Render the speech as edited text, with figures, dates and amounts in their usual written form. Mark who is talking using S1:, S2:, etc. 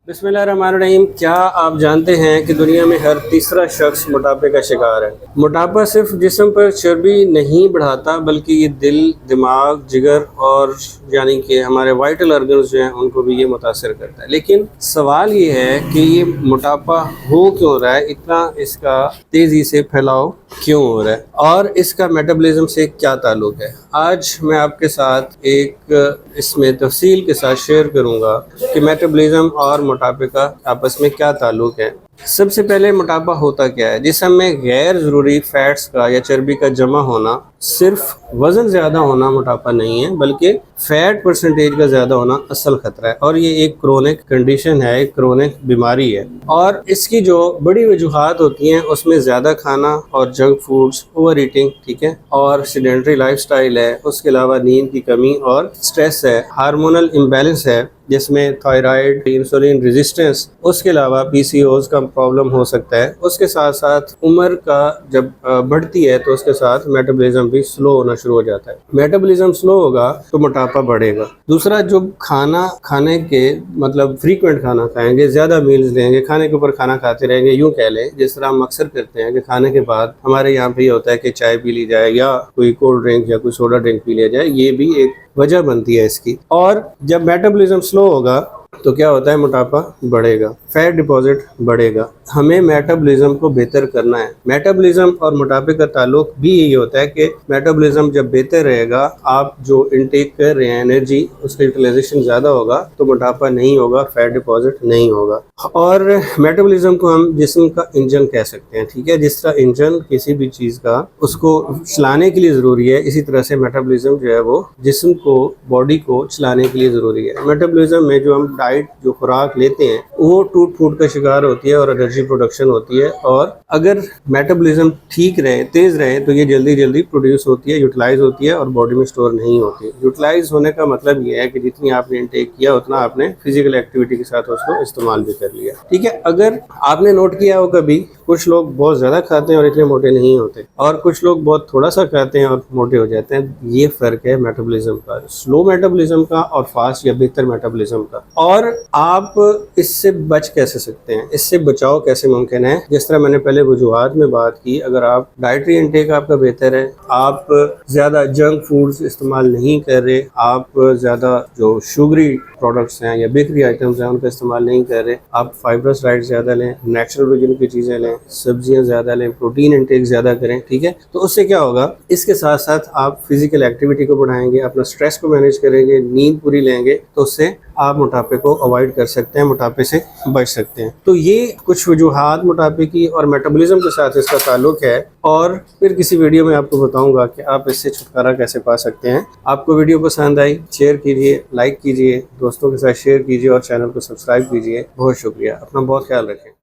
S1: बिस्मिल्लाहिर्रहमानिर्रहीम। क्या आप जानते हैं कि दुनिया में हर तीसरा शख्स मोटापे का शिकार है। मोटापा सिर्फ जिस्म पर चर्बी नहीं बढ़ाता बल्कि ये दिल, दिमाग, जिगर और यानी कि हमारे वाइटल ऑर्गन्स जो हैं उनको भी ये मुतासर करता है। लेकिन सवाल ये है कि ये मोटापा हो क्यों रहा है, इतना इसका तेज़ी से फैलाव क्यों हो रहा है और इसका मेटाबॉलिज्म से क्या ताल्लुक है। आज मैं आपके साथ एक इसमें तफसील के साथ शेयर करूंगा कि मेटाबॉलिज्म और मोटापे का आपस में क्या ताल्लुक है। सबसे पहले मोटापा होता क्या है। जिस्म में गैर ज़रूरी फैट्स का या चर्बी का जमा होना, सिर्फ वज़न ज़्यादा होना मोटापा नहीं है बल्कि फ़ैट परसेंटेज का ज़्यादा होना असल ख़तरा है और ये एक क्रोनिक कंडीशन है, एक क्रोनिक बीमारी है। और इसकी जो बड़ी वजूहात होती हैं उसमें ज़्यादा खाना और जंक फूड्स, ओवर ईटिंग, ठीक है, और सेडेंटरी लाइफस्टाइल है। उसके अलावा नींद की कमी और स्ट्रेस है, हार्मोनल इम्बैलेंस है जिसमें थायराइड, इंसुलिन रेजिस्टेंस, उसके अलावा पीसीओएस का प्रॉब्लम हो सकता है। उसके साथ साथ उम्र का जब बढ़ती है तो उसके साथ मेटाबॉलिज्म भी स्लो होना शुरू हो जाता है। मेटाबॉलिज्म स्लो होगा तो मोटापा बढ़ेगा। दूसरा, जो खाना खाने के मतलब फ्रीक्वेंट खाना खाएंगे, ज़्यादा मील्स लेंगे, खाने के ऊपर खाना खाते रहेंगे, यूँ कह लें जिस तरह हम अक्सर करते हैं कि खाने के बाद हमारे यहाँ पे ये होता है कि चाय पी ली जाए या कोई कोल्ड ड्रिंक या कोई सोडा ड्रिंक पी लिया जाए, ये भी एक वजह बनती है इसकी। और जब मेटाबॉलिज्म स्लो होगा तो क्या होता है, मोटापा बढ़ेगा, फैट डिपॉजिट बढ़ेगा। हमें मेटाबॉलिज्म को बेहतर करना है। मेटाबॉलिज्म और मोटापे का ताल्लुक भी यही होता है कि मेटाबॉलिज्म जब बेहतर रहेगा, आप जो इनटेक कर रहे हैं एनर्जी, उसका यूटिलाइजेशन ज़्यादा होगा तो मोटापा नहीं होगा, फैट डिपॉजिट नहीं होगा। और मेटाबॉलिज्म को हम जिस्म का इंजन कह सकते हैं, ठीक है। जिस तरह इंजन किसी भी चीज़ का उसको चलाने के लिए ज़रूरी है, इसी तरह से मेटाबॉलिज्म जो है वो जिस्म को, बॉडी को चलाने के लिए ज़रूरी है। मेटाबॉलिज्म में जो हम डाइट, जो खुराक लेते हैं वो टूट फूट का शिकार होती है और एनर्जी प्रोडक्शन होती है। और अगर मेटाबॉलिज्म ठीक रहे, तेज़ रहे, तो ये जल्दी जल्दी प्रोड्यूस होती है, यूटिलाइज होती है और बॉडी में स्टोर नहीं होती। यूटिलाइज होने का मतलब ये है कि जितनी आपने इनटेक किया उतना आपने फिजिकल एक्टिविटी के साथ उसको इस्तेमाल भी कर लिया, ठीक है। अगर आपने नोट किया हो कभी, कुछ लोग बहुत ज़्यादा खाते हैं और इतने मोटे नहीं होते, और कुछ लोग बहुत थोड़ा सा खाते हैं और मोटे हो जाते हैं। ये फ़र्क है मेटाबॉलिज्म का, स्लो मेटाबॉलिज्म का और फास्ट या बेहतर मेटाबॉलिज्म का। और आप इससे बच कैसे सकते हैं, इससे बचाव कैसे मुमकिन है। जिस तरह मैंने पहले वजूहात में बात की, अगर आप डाइटरी इनटेक आपका बेहतर है, आप ज़्यादा जंक फूड्स इस्तेमाल नहीं कर रहे, आप ज़्यादा जो शुगरी प्रोडक्ट्स हैं या बेकरी आइटम्स हैं उनका इस्तेमाल नहीं कर रहे, आप फाइबरस डाइट ज़्यादा लें, नेचुरल ओरिजिन की चीज़ें लें, सब्जियां ज़्यादा लें, प्रोटीन इनटेक ज़्यादा करें, ठीक है, तो उससे क्या होगा, इसके साथ साथ आप फिजिकल एक्टिविटी को बढ़ाएंगे, अपना स्ट्रेस को मैनेज करेंगे, नींद पूरी लेंगे, तो उससे आप मोटापे को अवॉइड कर सकते हैं, मोटापे से बच सकते हैं। तो ये कुछ वजूहात मोटापे की और मेटाबॉलिज्म के साथ इसका ताल्लुक है। और फिर किसी वीडियो में आपको बताऊंगा कि आप इससे छुटकारा कैसे पा सकते हैं। आपको वीडियो पसंद आई, शेयर कीजिए, लाइक कीजिए, दोस्तों के साथ शेयर कीजिए और चैनल को सब्सक्राइब कीजिए। बहुत शुक्रिया। अपना बहुत ख्याल रखें।